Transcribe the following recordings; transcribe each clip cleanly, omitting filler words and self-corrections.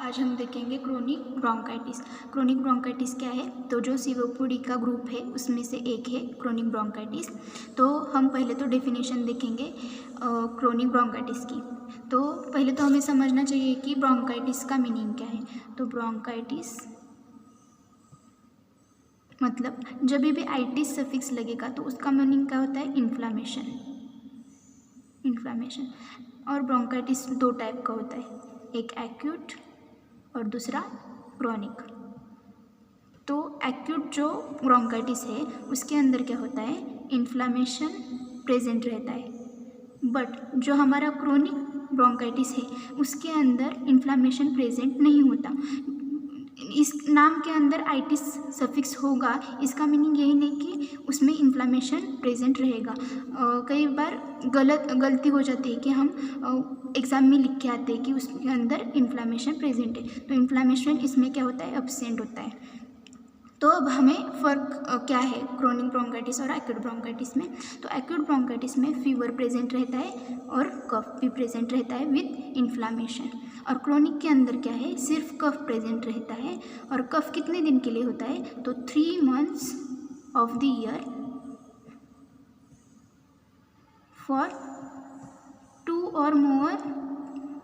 आज हम देखेंगे क्रोनिक ब्रोंकाइटिस। क्रोनिक ब्रोंकाइटिस क्या है? तो जो सीओपीडी का ग्रुप है उसमें से एक है क्रोनिक ब्रोंकाइटिस। तो हम पहले तो डेफिनेशन देखेंगे क्रोनिक ब्रोंकाइटिस की। तो पहले तो हमें समझना चाहिए कि ब्रोंकाइटिस का मीनिंग क्या है। तो ब्रोंकाइटिस मतलब जब भी आइटिस सफिक्स लगेगा तो उसका मीनिंग क्या होता है? इन्फ्लामेशन। और ब्रोंकाइटिस दो टाइप का होता है, एक एक्यूट और दूसरा क्रोनिक। तो एक्यूट जो ब्रोंकाइटिस है उसके अंदर क्या होता है? इन्फ्लामेशन प्रेजेंट रहता है। बट जो हमारा क्रोनिक ब्रोंकाइटिस है उसके अंदर इन्फ्लामेशन प्रेजेंट नहीं होता। इस नाम के अंदर आइटिस सफिक्स होगा, इसका मीनिंग यही नहीं कि उसमें इन्फ्लामेशन प्रेजेंट रहेगा। कई बार गलती हो जाती है कि हम एग्ज़ाम में लिख के आते हैं कि उसके अंदर इन्फ्लामेशन प्रेजेंट है, तो इन्फ्लामेशन इसमें क्या होता है? एब्सेंट होता है। तो अब हमें फ़र्क क्या है क्रोनिक ब्रोंकाइटिस और एक्यूट ब्रोंकाइटिस में? तो एक्यूट ब्रोंकाइटिस में फीवर प्रेजेंट रहता है और कफ भी प्रेजेंट रहता है विद इन्फ्लामेशन। और क्रोनिक के अंदर क्या है? सिर्फ कफ प्रेजेंट रहता है। और कफ कितने दिन के लिए होता है? तो 3 months of the year for 2 or more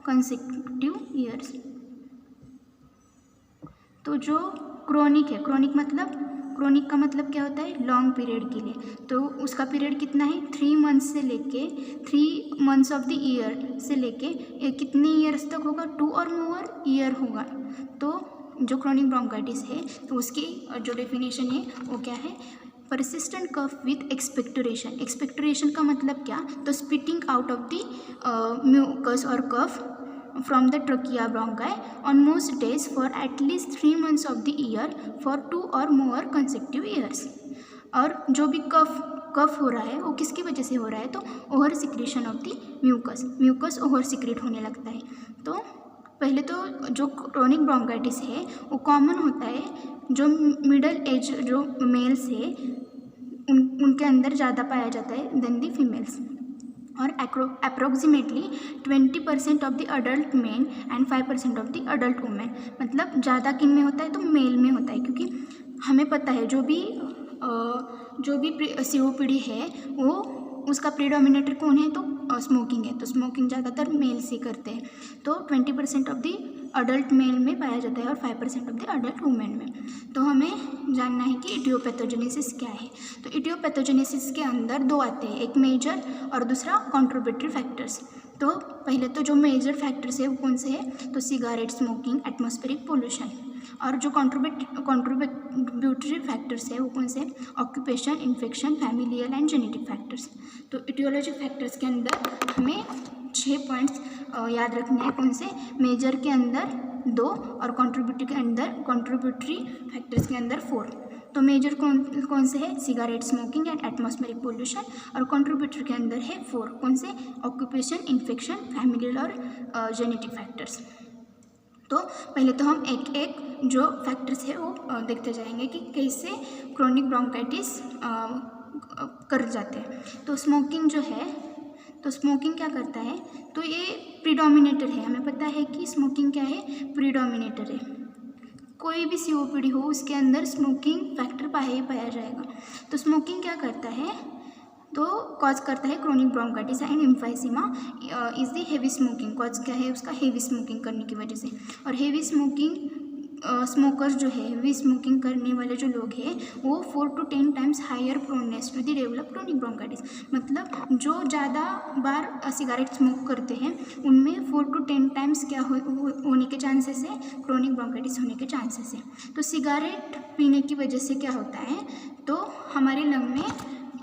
consecutive years। तो जो क्रोनिक है, क्रोनिक का मतलब क्या होता है? लॉन्ग पीरियड के लिए। तो उसका पीरियड कितना है? 3 months से लेके 3 months ऑफ द ईयर से लेके कितने ईयर्स तक होगा? 2 or more ईयर होगा। तो जो क्रोनिक ब्रोंकाइटिस है तो उसकी जो डेफिनेशन है वो क्या है? Persistent cough with expectoration. Expectoration का मतलब क्या? तो spitting out of the mucus और कफ from the trachea bronchi on most days for at least 3 months of the year for 2 or more consecutive years। और जो भी कफ हो रहा है वो किसकी वजह से हो रहा है? तो over secretion of the mucus over secrete होने लगता है। तो पहले तो जो क्रोनिक ब्रोंकाइटिस है वो कॉमन होता है जो मिडल एज जो मेल्स है उनके अंदर ज़्यादा पाया जाता है देन द फीमेल्स। और approximately 20% of the adult main and 5% of the adult women. मतलब ज़्यादा किन में होता है? तो मेल में होता है, क्योंकि हमें पता है जो भी सीओपीडी है वो उसका प्रीडोमिनेटर कौन है? तो स्मोकिंग है। तो स्मोकिंग ज़्यादातर मेल से करते हैं। तो 20% ऑफ द अडल्ट मेल में पाया जाता है और 5% ऑफ द अडल्ट वुमेन में। तो हमें जानना है कि इडियोपैथोजेनेसिस क्या है। तो इडियोपैथोजेनेसिस के अंदर दो आते हैं, एक मेजर और दूसरा कंट्रीब्यूटरी फैक्टर्स। तो पहले तो जो मेजर फैक्टर्स है वो कौन से है? तो सिगारेट स्मोकिंग, एटमॉस्फेरिक पोल्यूशन। और जो कंट्रीब्यूटरी फैक्टर्स है वो कौन से? Occupation, infection, familial and genetic factors. तो इटियोलॉजी फैक्टर्स के अंदर हमें 6 पॉइंट्स याद रखने हैं। कौन से? मेजर के अंदर 2 और कंट्रीब्यूटरी फैक्टर्स के अंदर 4। तो मेजर कौन से है? Cigarette smoking and atmospheric pollution. और कंट्रीब्यूटरी के अंदर है 4। कौन से? ऑक्यूपेशन, इन्फेक्शन, फैमिलियल और जेनेटिक फैक्टर्स। तो पहले तो हम एक एक जो फैक्टर्स है वो देखते जाएंगे कि कैसे क्रोनिक ब्रोंकाइटिस कर जाते हैं। तो स्मोकिंग जो है, तो स्मोकिंग क्या करता है? तो ये प्रीडोमिनेटर है। हमें पता है कि स्मोकिंग क्या है? प्रीडोमिनेटर है। कोई भी सीओपीडी हो उसके अंदर स्मोकिंग फैक्टर पाया जाएगा। तो स्मोकिंग क्या करता है? तो कॉज करता है chronic bronchitis and emphysema is the heavy smoking. Cause क्या है उसका? हेवी स्मोकिंग करने की वजह से। और हेवी स्मोकिंग स्मोकर्स जो है, हेवी स्मोकिंग करने वाले जो लोग हैं वो 4 to 10 times higher proneness to the develop chronic bronchitis. मतलब जो ज़्यादा बार सिगारेट स्मोक करते हैं उनमें 4 to 10 times क्या होने के चांसेस है? क्रोनिक ब्रोंकाइटिस होने के चांसेस है। तो सिगारेट पीने की वजह से क्या होता है? तो हमारे लंग में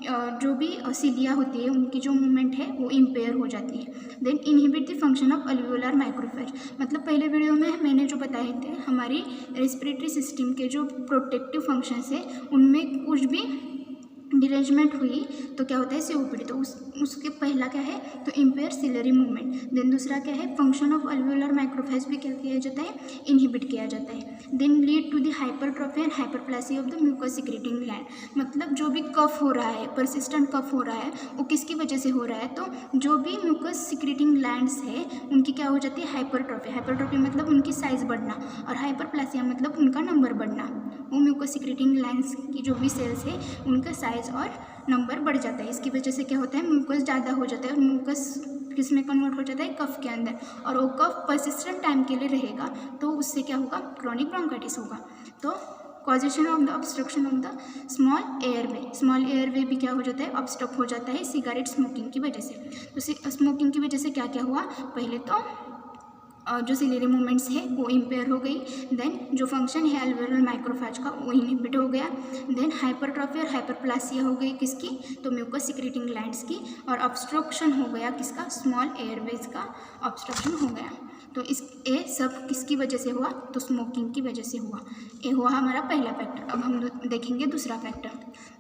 जो भी सिलिया होती है उनकी जो मूवमेंट है वो इम्पेयर हो जाती है। Then inhibit the function of alveolar macrophage. मतलब पहले वीडियो में मैंने जो बताए थे हमारी रेस्पिरेटरी सिस्टम के जो प्रोटेक्टिव फंक्शंस है उनमें कुछ भी डिरेंजमेंट हुई तो क्या होता है COPD। तो उसके पहला क्या है तो इम्पेयर सिलरी मूवमेंट। देन दूसरा क्या है फंक्शन ऑफ अल्वेओलर माइक्रोफेज भी क्या किया जाता है इनहिबिट किया जाता है। Then lead to the hypertrophy and hyperplasia of the mucus secreting gland. मतलब जो भी कफ हो रहा है परसिस्टेंट कफ हो रहा है वो किसकी वजह से हो रहा है तो जो भी म्यूकस सिक्रेटिंग ग्लैंड्स है उनकी क्या हो जाती है हाइपरट्रॉफी। हाइपरट्रॉफी मतलब उनकी साइज बढ़ना और हाइपरप्लेसिया मतलब उनका नंबर बढ़ना। वो म्यूकस सिक्रेटिंग ग्लैंड्स की जो भी सेल्स है उनका साइज और नंबर बढ़ जाता है। इसकी वजह से क्या होता है म्यूकस ज़्यादा हो जाता है और म्यूकस किस में कन्वर्ट हो जाता है कफ के अंदर और वो कफ परसिस्टेंट टाइम के लिए रहेगा तो उससे क्या होगा क्रॉनिक ब्रोंकाइटिस होगा। तो causation of the obstruction of the small airway. Small airway भी क्या हो जाता है ऑब्स्ट्रक्ट हो जाता है सिगरेट स्मोकिंग की वजह से। तो स्मोकिंग की वजह से क्या क्या हुआ पहले तो जो सिलेरी मूवमेंट्स है वो इम्पेयर हो गई। देन जो फंक्शन है अल्वेओलर माइक्रोफेज का वो इनहिबिट हो गया। देन हाइपरट्रॉफी और हाइपरप्लेसिया हो गई किसकी तो म्यूकस सिक्रेटिंग ग्लैंड्स की। और ऑब्स्ट्रक्शन हो गया किसका स्मॉल एयरवेज का ऑब्स्ट्रक्शन हो गया। तो ये सब किसकी वजह से हुआ तो स्मोकिंग की वजह से हुआ। ये हुआ हमारा पहला फैक्टर। अब हम देखेंगे दूसरा फैक्टर।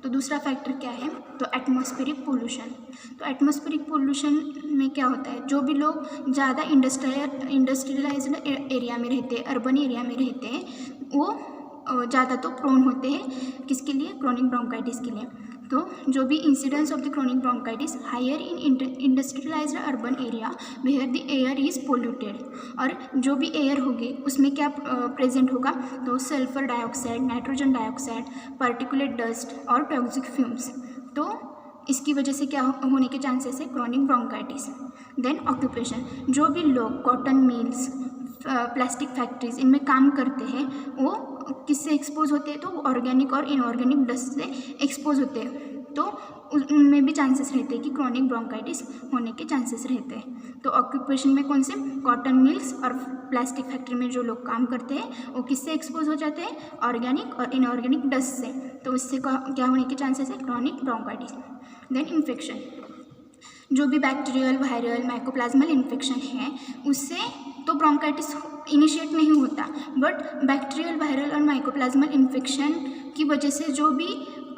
तो दूसरा फैक्टर क्या है तो एटमॉस्फेरिक पोल्यूशन। तो एटमॉस्फेरिक पोल्यूशन में क्या होता है जो भी लोग ज़्यादा इंडस्ट्रियलाइज्ड एरिया में रहते हैं अर्बन एरिया में रहते हैं वो ज़्यादा तो प्रोन होते हैं किसके लिए क्रोनिक ब्रोंकाइटिस के लिए। तो जो भी incidence of the chronic bronchitis higher in industrialised urban area where the air is polluted. और जो भी एयर होगी उसमें क्या प्रेजेंट होगा तो sulphur dioxide nitrogen dioxide particulate dust और टॉक्सिक फ्यूम्स। तो इसकी वजह से क्या होने के चांसेस है क्रोनिक ब्रोंकाइटिस। देन ऑक्यूपेशन जो भी लोग कॉटन मिल्स प्लास्टिक फैक्ट्रीज इनमें काम करते हैं वो किससे एक्सपोज होते हैं तो ऑर्गेनिक और इनऑर्गेनिक डस्ट से एक्सपोज होते हैं। तो उनमें भी चांसेस रहते हैं कि क्रोनिक ब्रोंकाइटिस होने के चांसेस रहते हैं। तो ऑक्यूपेशन में कौन से कॉटन मिल्स और प्लास्टिक फैक्ट्री में जो लोग काम करते हैं वो किससे एक्सपोज हो जाते हैं ऑर्गेनिक और इनऑर्गेनिक डस्ट से। तो इससे क्या होने के चांसेस है क्रोनिक ब्रोंकाइटिस। देन इन्फेक्शन जो भी बैक्टीरियल वायरल माइकोप्लाज्मल इन्फेक्शन है उससे तो ब्रोंकाइटिस इनिशिएट नहीं होता बट बैक्टीरियल वायरल और माइकोप्लाज्मल इन्फेक्शन की वजह से जो भी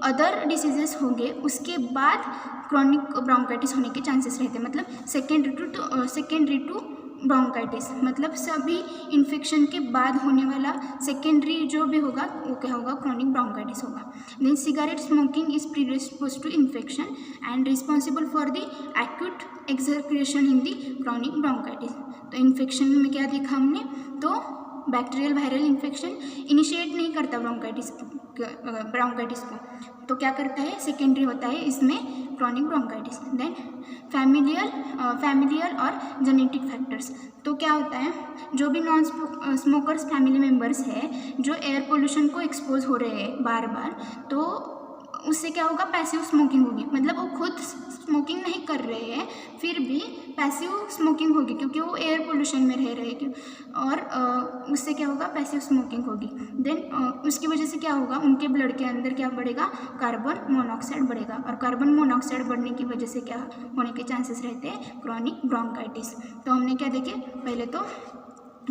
अदर डिसीजेस होंगे उसके बाद क्रोनिक ब्रोंकाइटिस होने के चांसेस रहते हैं। मतलब सेकेंडरी टू ब्रोंकाइटिस मतलब सभी इन्फेक्शन के बाद होने वाला सेकेंडरी जो भी होगा वो क्या होगा क्रोनिक ब्रोंकाइटिस होगा। Then cigarette smoking is predispose to infection and responsible for the acute exacerbation in the chronic bronchitis. तो इन्फेक्शन में क्या देखा हमने तो बैक्टीरियल वायरल इन्फेक्शन इनिशिएट नहीं करता ब्रोंकाइटिस को तो क्या करता है सेकेंडरी होता है इसमें क्रोनिक ब्रोंकाइटिस। देन फैमिलियल और जेनेटिक फैक्टर्स। तो क्या होता है जो भी नॉन स्मोकर्स फैमिली मेम्बर्स है जो एयर पोल्यूशन को एक्सपोज हो रहे हैं बार बार तो उससे क्या होगा पैसिव स्मोकिंग होगी। मतलब वो खुद स्मोकिंग नहीं कर रहे हैं फिर भी पैसिव स्मोकिंग होगी क्योंकि वो एयर पोल्यूशन में रह रहे हैं और उससे क्या होगा पैसिव स्मोकिंग होगी। देन उसकी वजह से क्या होगा उनके ब्लड के अंदर क्या बढ़ेगा कार्बन मोनोऑक्साइड बढ़ेगा और कार्बन मोनोऑक्साइड बढ़ने की वजह से क्या होने के चांसेस रहते हैं क्रोनिक ब्रोंकाइटिस। तो हमने क्या देखे पहले तो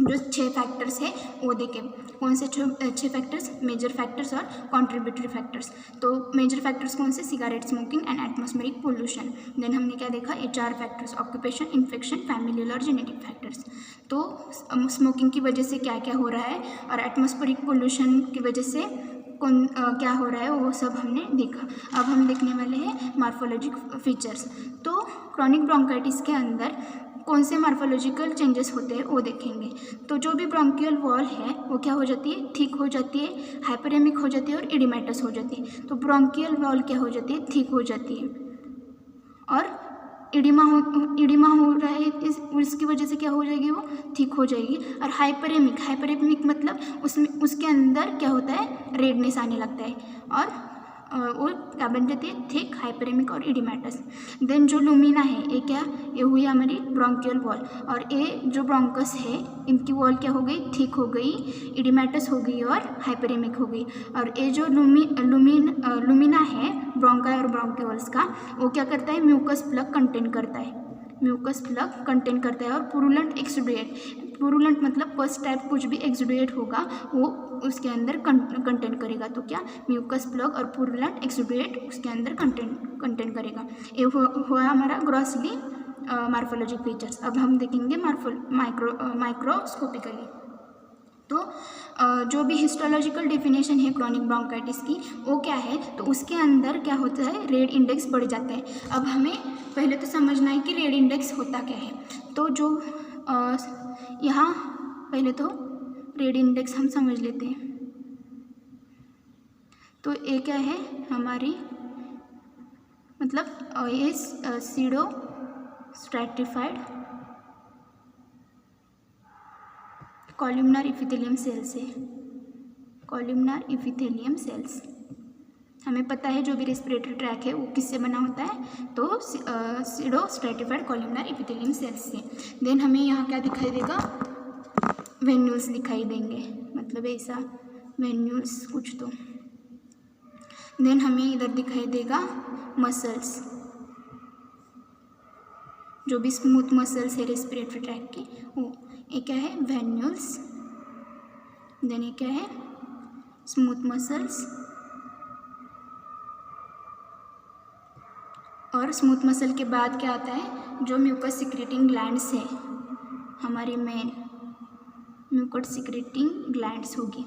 जो 6 फैक्टर्स है वो देखे कौन से 6 फैक्टर्स मेजर फैक्टर्स और कॉन्ट्रीब्यूटरी फैक्टर्स। तो मेजर फैक्टर्स कौन से cigarette smoking and atmospheric pollution. Then हमने क्या देखा ये 4 फैक्टर्स ऑक्यूपेशन इन्फेक्शन फैमिलियल और जेनेटिक फैक्टर्स। तो स्मोकिंग की वजह से क्या क्या हो रहा है और एटमॉस्फेरिक पोल्यूशन की वजह से क्या हो रहा है वो सब हमने देखा। अब हम देखने वाले हैं मार्फोलॉजिक फीचर्स। तो क्रोनिक ब्रोंकाइटिस के अंदर कौन से मार्फोलॉजिकल चेंजेस होते हैं वो देखेंगे। तो जो भी ब्रोंकियल वॉल है वो क्या हो जाती है थिक हो जाती है हाइपरेमिक हो जाती है और इडिमेटस हो जाती है। तो ब्रोंकियल वॉल क्या हो जाती है थिक हो जाती है और इडिमा हो रहा है इसकी वजह से क्या हो जाएगी वो थिक हो जाएगी। और हाइपरेमिक मतलब उसके अंदर क्या होता है रेडनेस आने लगता है और वो क्या बन जाती है थिक हाइपरेमिक और इडिमेटस। देन जो लुमिना है ये हुई हमारी ब्रोंकियल वॉल और ये जो ब्रोंकस है इनकी वॉल क्या हो गई थिक हो गई इडिमेटस हो गई और हाइपरेमिक हो गई। और ये जो लुमिना है ब्रोंका और ब्रोंकियोल्स का वो क्या करता है म्यूकस प्लग कंटेन करता है और पुरुलेंट एक्सुडेट पुरुलेंट मतलब फर्स्ट टाइप कुछ भी एक्सुडेट होगा वो उसके अंदर कंटेंट करेगा। तो क्या म्यूकस प्लग और पुरुलेंट एक्सुडेट उसके अंदर कंटेंट करेगा। ये हुआ हमारा ग्रॉसली मार्फोलॉजिक फीचर्स। अब हम देखेंगे माइक्रोस्कोपिकली। तो जो भी हिस्टोलॉजिकल डेफिनेशन है क्रॉनिक ब्रोंकाइटिस की वो क्या है, तो उसके अंदर क्या होता है, रेड इंडेक्स बढ़ जाता है। अब हमें पहले तो समझना है कि रेड इंडेक्स होता क्या है। तो जो यहाँ पहले तो रेड इंडेक्स हम समझ लेते हैं। तो ये क्या है हमारी, मतलब ये pseudostratified columnar epithelium cells है। कॉलमनार इपिथेलियम सेल्स हमें पता है जो भी रेस्पिरेटरी ट्रैक है वो किससे बना होता है, तो pseudostratified columnar epithelium cells से। देन हमें यहाँ क्या दिखाई देगा, वेन्यूल्स दिखाई देंगे, मतलब ऐसा वेन्यूल्स कुछ। तो देन हमें इधर दिखाई देगा मसल्स, जो भी स्मूथ मसल्स है रेस्पिरेटरी ट्रैक की वो, ये क्या है वेन्यूल्स। देन ये क्या है स्मूथ मसल्स, और स्मूथ मसल के बाद क्या आता है, जो म्यूकस सिक्रेटिंग ग्लैंड्स है हमारी मेन म्यूकस सिक्रेटिंग ग्लैंड्स होगी।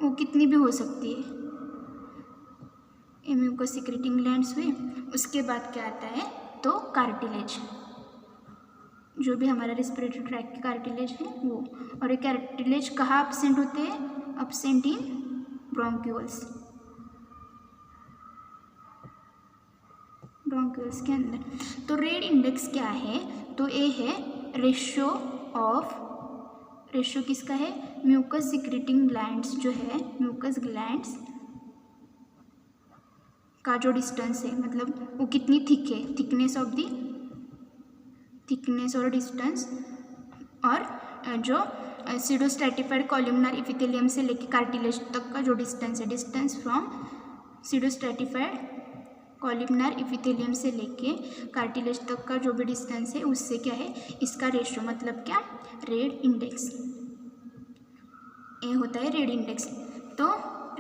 वो कितनी भी हो सकती है, ये म्यूकस सिक्रेटिंग ग्लैंड्स हुए। उसके बाद क्या आता है, तो कार्टिलेज, जो भी हमारा रेस्पिरेटरी ट्रैक की कार्टिलेज है वो। और ये कार्टिलेज कहाँ एब्सेंट होते हैं, एब्सेंट इन ब्रोंक्यूल्स, ब्रोंक्यूल्स के अंदर। तो रेड इंडेक्स क्या है, तो ये है रेशियो ऑफ, रेशियो किसका है, म्यूकस सिक्रेटिंग ग्लैंड्स जो है, म्यूकस ग्लैंड्स का जो डिस्टेंस है, मतलब वो कितनी थिक है, थिकनेस ऑफ दी, थिकनेस और डिस्टेंस। और जो सीडो स्ट्रैटिफाइड कॉलमनार इपिथेलियम से लेके कार्टिलेज तक का जो डिस्टेंस है, distance from pseudostratified columnar epithelium से लेके कार्टिलेज तक का जो भी डिस्टेंस है उससे क्या है इसका रेशियो, मतलब क्या रेड इंडेक्स, ये होता है रेड इंडेक्स। तो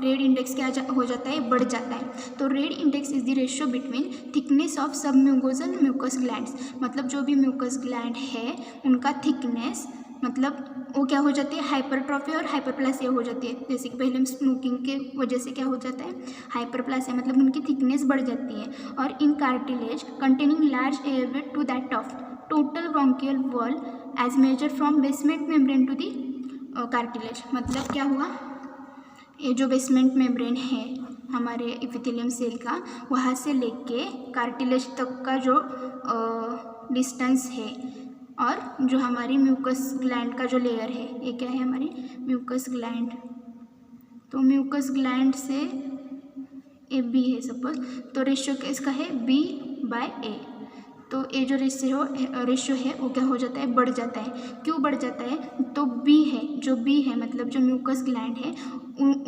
रेड इंडेक्स क्या हो जाता है, बढ़ जाता है। तो red index is the ratio between thickness of सब म्यूकोजल म्यूकस ग्लैंड्स, मतलब जो भी म्यूकस ग्लैंड है उनका थिकनेस, मतलब वो क्या हो जाती है, हाइपरट्रॉफी और हाइपरप्लासिया हो जाती है। जैसे कि पहले हम स्मोकिंग के वजह से क्या हो जाता है, हाइपरप्लासिया, मतलब उनकी थिकनेस बढ़ जाती है। और इन cartilage containing large airway to that of total bronchial wall as measure from basement membrane to the cartilage, मतलब क्या हुआ, ये जो बेसमेंट मेम्ब्रेन है हमारे इपिथेलियम सेल का, वहाँ से लेके कार्टिलेज तक का जो डिस्टेंस है, और जो हमारी म्यूकस ग्लैंड का जो लेयर है, ये क्या है हमारी म्यूकस ग्लैंड। तो म्यूकस ग्लैंड से ए बी है सपोज, तो रेशियो इसका है B/A। तो ये जो रेशियो है वो क्या हो जाता है, बढ़ जाता है। क्यों बढ़ जाता है, तो B है, जो B है मतलब जो म्यूकस ग्लैंड है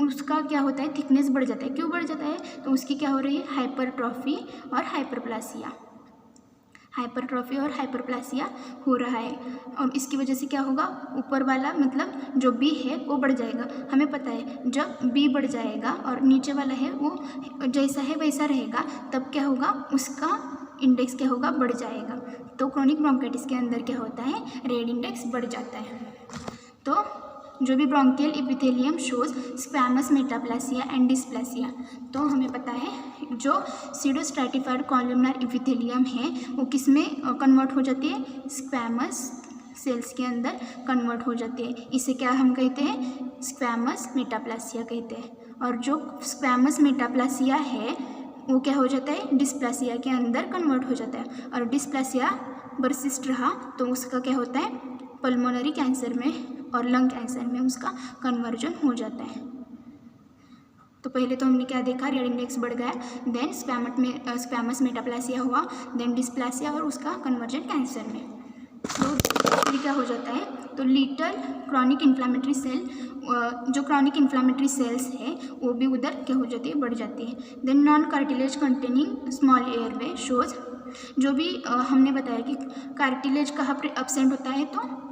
उसका क्या होता है, थिकनेस बढ़ जाता है। क्यों बढ़ जाता है, तो उसकी क्या हो रही है, हाइपरट्रॉफी और हाइपरप्लासिया, हाइपरट्रॉफी और हाइपरप्लासिया हो रहा है। और इसकी वजह से क्या होगा, ऊपर वाला मतलब जो B है वो बढ़ जाएगा। हमें पता है जब B बढ़ जाएगा और नीचे वाला है वो जैसा है वैसा रहेगा, तब क्या होगा, उसका इंडेक्स क्या होगा, बढ़ जाएगा। तो क्रोनिक ब्रोंकाइटिस के अंदर क्या होता है, रेड इंडेक्स बढ़ जाता है। तो जो भी bronchial epithelium shows squamous metaplasia and dysplasia, तो हमें पता है जो सीडो स्ट्रैटिफाइड कॉलमनार इपिथेलियम है वो किस में कन्वर्ट हो जाती है, स्क्वैमस सेल्स के अंदर कन्वर्ट हो जाती है। इसे क्या हम कहते हैं, स्क्वैमस मेटाप्लासिया कहते हैं। और जो स्क्वैमस मेटाप्लासिया है वो क्या हो जाता है, डिस्प्लासिया के अंदर कन्वर्ट हो जाता है। और डिस्प्लासिया बर्सिस्ट रहा तो उसका क्या होता है, पल्मोनरी कैंसर में और लंग कैंसर में उसका कन्वर्जन हो जाता है। तो पहले तो हमने क्या देखा, रेड इंडेक्स बढ़ गया, देन स्क्वैमस मेटाप्लासिया हुआ, देन डिस्प्लासिया और उसका कन्वर्जन कैंसर में। तो फिर क्या हो जाता है, तो लिटल क्रॉनिक इन्फ्लामेटरी सेल, जो क्रॉनिक इन्फ्लामेटरी सेल्स है वो भी उधर क्या हो जाती है, बढ़ जाती है। Then non cartilage containing small airway shows जो भी हमने बताया कि कार्टिलेज कहाँ पर एब्सेंट होता है, तो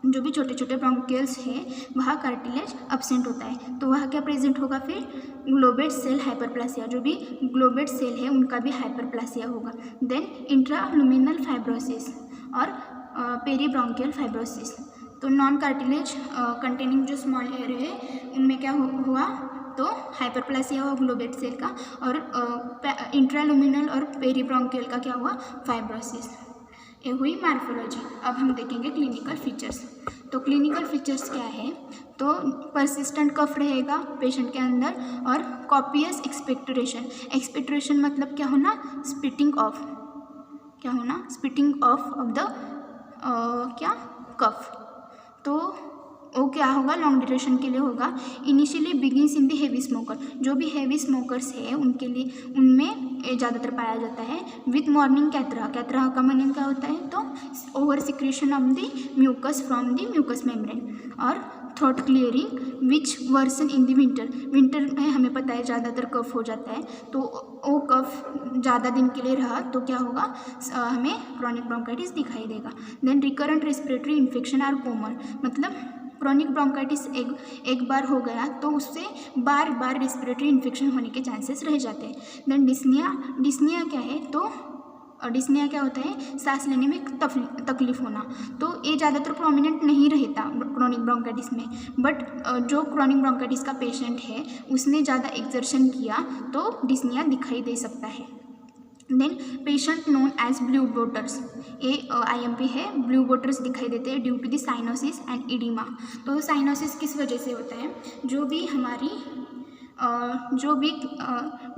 जो भी छोटे छोटे ब्रोंकियल्स है वहाँ कार्टिलेज एब्सेंट होता है, तो वहाँ क्या प्रेजेंट होगा फिर ग्लोबेट सेल हाइपरप्लासिया, जो भी ग्लोबेट सेल है उनका भी हाइपरप्लासिया होगा। देन इंट्रालुमिनल फाइब्रोसिस और पेरीब्रोंकियल फाइब्रोसिस। तो नॉन कार्टिलेज कंटेनिंग जो स्मॉल एयर है उनमें क्या हुआ, तो हाइपरप्लासिया हुआ ग्लोबेट सेल का, और इंट्रालुमिनल और पेरीब्रोंकियल का क्या हुआ, फाइब्रोसिस। ये हुई मार्फोलॉजी। अब हम देखेंगे क्लिनिकल फीचर्स। तो क्लिनिकल फीचर्स क्या है, तो परसिस्टेंट कफ रहेगा पेशेंट के अंदर, और कॉपियस एक्सपेक्टोरेशन। एक्सपेक्टोरेशन मतलब क्या होना, स्पिटिंग ऑफ, क्या होना, स्पिटिंग ऑफ द क्या कफ। तो वो क्या होगा, लॉन्ग ड्यूरेशन के लिए होगा। Initially begins in the heavy smoker, जो भी हेवी स्मोकर्स है उनके लिए, उनमें ज़्यादातर पाया जाता है। विथ मॉर्निंग कैथरा, कैथरा का मीनिंग क्या होता है, तो over secretion of the mucus from the mucus membrane, और throat clearing which worsen in the winter. Winter में हमें पता है ज़्यादातर कफ हो जाता है, तो वो कफ ज़्यादा दिन के लिए रहा तो क्या होगा, हमें क्रॉनिक ब्रोंकाइटिस दिखाई देगा। Then recurrent respiratory infection are common, मतलब क्रॉनिक ब्रोंकाइटिस एक बार हो गया तो उससे बार बार रेस्पिरेटरी इन्फेक्शन होने के चांसेस रह जाते हैं। देन डिस्निया, डिस्निया क्या है, तो डिस्निया क्या होता है, सांस लेने में तकलीफ होना। तो ये ज़्यादातर प्रोमिनेंट नहीं रहता क्रॉनिक ब्रोंकाइटिस में, बट जो क्रॉनिक ब्रोंकाइटिस का पेशेंट है उसने ज़्यादा एक्सर्शन किया तो डिस्निया दिखाई दे सकता है। Then patient known as blue bloaters, ये IMP है, ब्लू बोटर्स दिखाई देते हैं due to the cyanosis and oedema. तो साइनोसिस किस वजह से होता है, जो भी हमारी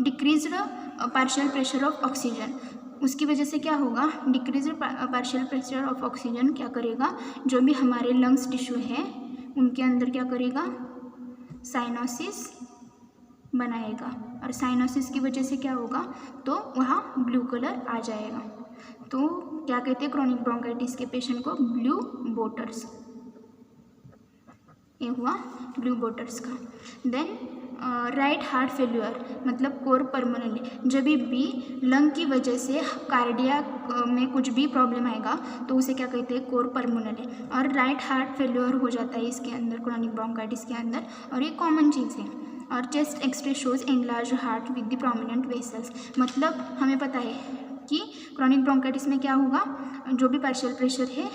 decreased partial pressure of oxygen, उसकी वजह से क्या होगा, decreased partial pressure of oxygen क्या करेगा, जो भी हमारे लंग्स टिश्यू है उनके अंदर क्या करेगा, साइनोसिस बनाएगा, और साइनोसिस की वजह से क्या होगा, तो वहाँ ब्लू कलर आ जाएगा। तो क्या कहते हैं, क्रॉनिक ब्रोंकाइटिस के पेशेंट को ब्लू बोटर्स, ये हुआ ब्लू बोटर्स का। देन राइट हार्ट फेल्यूर मतलब कोर परमनली, जब भी लंग की वजह से कार्डियक में कुछ भी प्रॉब्लम आएगा तो उसे क्या कहते हैं, कोर परमनली, और राइट हार्ट फेल्यूर हो जाता है इसके अंदर, क्रॉनिक ब्रोंकाइटिस के अंदर, और ये कॉमन चीज़ है। और chest X-ray shows enlarge heart with the prominent vessels, मतलब हमें पता है कि क्रॉनिक ब्रोंकाइटिस में क्या होगा, जो भी पार्शियल प्रेशर है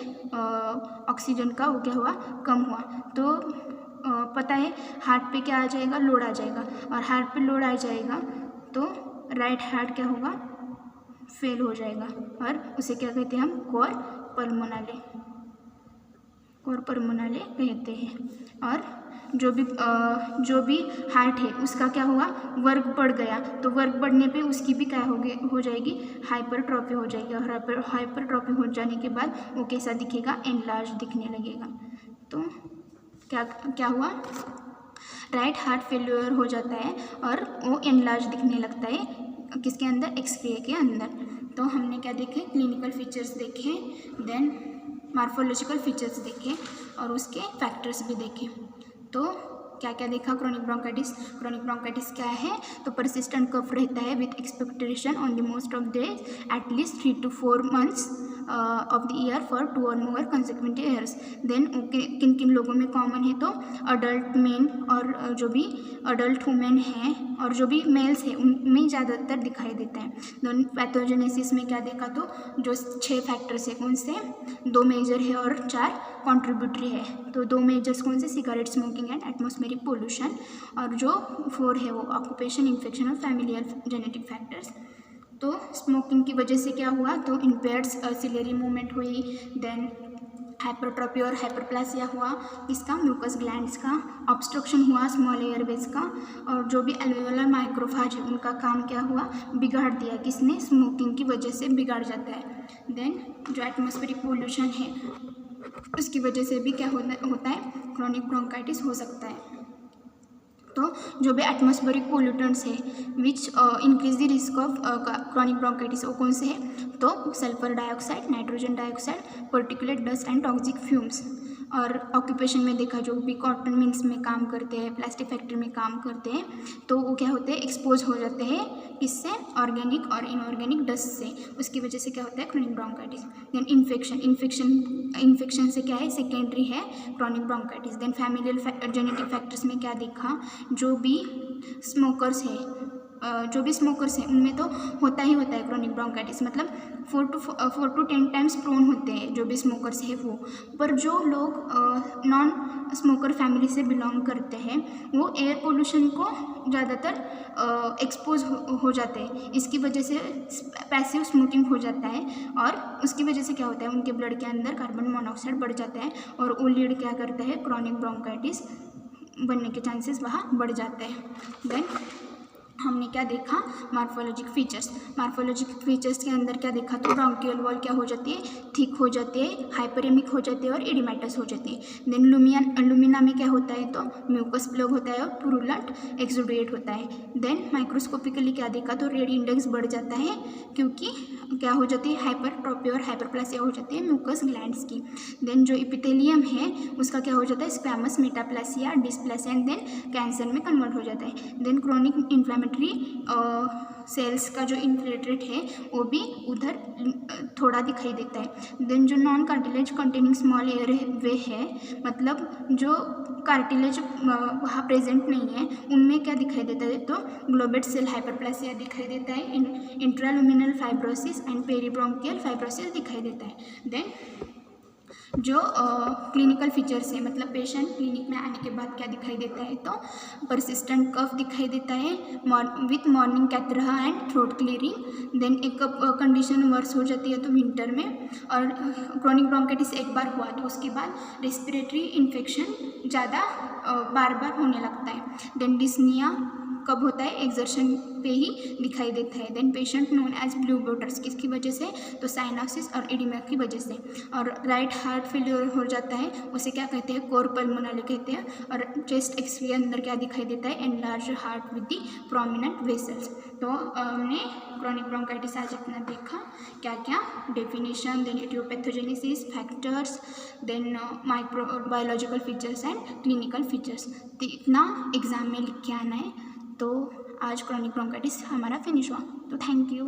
ऑक्सीजन का वो क्या हुआ, कम हुआ, तो पता है हार्ट पे क्या आ जाएगा, लोड आ जाएगा, और हार्ट पे लोड आ जाएगा तो राइट हार्ट क्या होगा, फेल हो जाएगा, और उसे क्या कहते हैं हम, कोर पल्मोनाले, कोर पल्मोनाले कहते हैं। और जो भी हार्ट है उसका क्या हुआ, वर्क बढ़ गया, तो वर्क बढ़ने पे उसकी भी क्या हो जाएगी, हाइपरट्रॉफी हो जाएगी, और हाइपरट्रॉफी हो जाने के बाद वो कैसा दिखेगा, एनलार्ज दिखने लगेगा। तो क्या हुआ, राइट हार्ट फेल्यूर हो जाता है और वो एनलार्ज दिखने लगता है, किसके अंदर, एक्सरे के अंदर। तो हमने क्या देखे, क्लिनिकल फीचर्स देखे, देन मार्फोलॉजिकल फीचर्स देखे, और उसके फैक्टर्स भी देखे। तो क्या क्या देखा, क्रॉनिक ब्रोंकाइटिस क्या है, तो परसिस्टेंट कफ रहता है with expectoration on the most of days at least 3 to 4 months of the year for 2 or more consecutive years। देन किन किन लोगों में कॉमन है, तो अडल्ट मेन, और जो भी अडल्ट वुमेन हैं और जो भी मेल्स हैं उनमें ज़्यादातर दिखाई देता है। देन पैथोजेनेसिस में क्या देखा, तो जो 6 फैक्टर्स है, कौन से, 2 मेजर है और 4 कॉन्ट्रीब्यूटरी है। तो 2 मेजर्स कौन से, cigarette smoking and atmospheric pollution, और जो 4 है वो ऑक्यूपेशन, इन्फेक्शन और फैमिलियल जेनेटिक फैक्टर्स। तो स्मोकिंग की वजह से क्या हुआ, तो इम्पेयर्ड सिलेरी मूवमेंट हुई, देन हाइपरट्रॉफी और हाइपरप्लासिया हुआ, इसका म्यूकस ग्लैंड्स का ऑब्स्ट्रक्शन हुआ, स्मॉल एयरवेज का, और जो भी एल्वेओलर माइक्रोफाज है उनका काम क्या हुआ, बिगाड़ दिया, किसने, स्मोकिंग की वजह से बिगाड़ जाता है। देन जो एटमॉस्फेरिक पोल्यूशन है उसकी वजह से भी क्या होता है, क्रॉनिक ब्रोंकाइटिस हो सकता है। तो जो भी एटमॉस्फेरिक पोल्यूटेंट्स है which increase the risk of chronic bronchitis, वो कौन से है, तो sulphur dioxide, nitrogen dioxide, particulate dust and toxic fumes. और ऑक्यूपेशन में देखा, जो भी कॉटन मिल्स में काम करते हैं, प्लास्टिक फैक्ट्री में काम करते हैं, तो वो क्या होते हैं, एक्सपोज हो जाते हैं किससे, ऑर्गेनिक और इनऑर्गेनिक डस्ट से। उसकी वजह से क्या होता है, क्रोनिक ब्रोंकाइटिस। देन इन्फेक्शन से क्या है, सेकेंडरी है chronic bronchitis. Then familial genetic factors में क्या देखा, जो भी स्मोकर्स हैं उनमें तो होता ही होता है क्रोनिक ब्रोंकाइटिस, मतलब 4 to 10 टाइम्स प्रोन होते हैं जो भी स्मोकर्स है वो। पर जो लोग नॉन स्मोकर फैमिली से बिलोंग करते हैं वो एयर पोल्यूशन को ज़्यादातर एक्सपोज हो जाते हैं। इसकी वजह से पैसिव स्मोकिंग हो जाता है और उसकी वजह से क्या होता है, उनके ब्लड के अंदर कार्बन मोनोऑक्साइड बढ़ जाता है और वो लीड क्या करता है, क्रोनिक ब्रोंकाइटिस बनने के चांसेस वहाँ बढ़ जाते हैं। देन हमने क्या देखा, मार्फोलॉजिक फीचर्स के अंदर क्या देखा, तो ब्रोंकियल वॉल क्या हो जाती है, थिक हो जाती है, हाइपरेमिक हो जाती है और इडिमेटस हो जाती है। देन लुमिना में क्या होता है, तो म्यूकस प्लग होता है और पुरुलेंट एक्सुडेट होता है। देन माइक्रोस्कोपिकली क्या देखा, तो रेड इंडेक्स बढ़ जाता है क्योंकि क्या हो जाती है, हाइपरट्रोफी और हाइपरप्लासिया हो जाती है म्यूकस ग्लैंड्स की। देन जो एपिथेलियम है उसका क्या हो जाता है, squamous, metaplasia, dysplasia and then cancer में कन्वर्ट हो जाता है। देन क्रोनिक इन्फ्लेमेटरी सेल्स का जो इन्फ्लेट्रेट है वो भी उधर थोड़ा दिखाई देता है। देन जो non cartilage containing small airway है, मतलब जो कार्टिलेज वहाँ प्रेजेंट नहीं है उनमें क्या दिखाई देता है, तो ग्लोबेट सेल हाइपरप्लासिया दिखाई देता है, इंट्रालुमिनल फाइब्रोसिस एंड पेरीब्रोंकियल फाइब्रोसिस दिखाई देता है। देन जो क्लिनिकल फीचर्स है, मतलब पेशेंट क्लिनिक में आने के बाद क्या दिखाई देता है, तो परसिस्टेंट कफ दिखाई देता है with morning catarrh and throat clearing. Then एक कंडीशन वर्स हो जाती है तो विंटर में, और क्रोनिक ब्रोंकाइटिस एक बार हुआ तो उसके बाद रेस्पिरेटरी इन्फेक्शन ज़्यादा बार बार होने लगता है। देन डिस्निया कब होता है, एक्सर्शन पे ही दिखाई देता है। Then patient known as blue bloaters, किसकी वजह से, तो साइनोसिस और एडिमा की वजह से। और राइट हार्ट फेलियर हो जाता है, उसे क्या कहते हैं, कोर पल्मोनरी कहते हैं। और चेस्ट एक्स के अंदर क्या दिखाई देता है, enlarge heart with the prominent vessels. तो हमने क्रोनिक ब्रोंकाइटिस आज अपना देखा, क्या क्या definition, then etiopathogenesis, factors, then microbiological features and clinical features. तो इतना एग्जाम में लिख के आना है। तो आज क्रोनिक ब्रोंकाइटिस हमारा फिनिश हुआ, तो थैंक यू।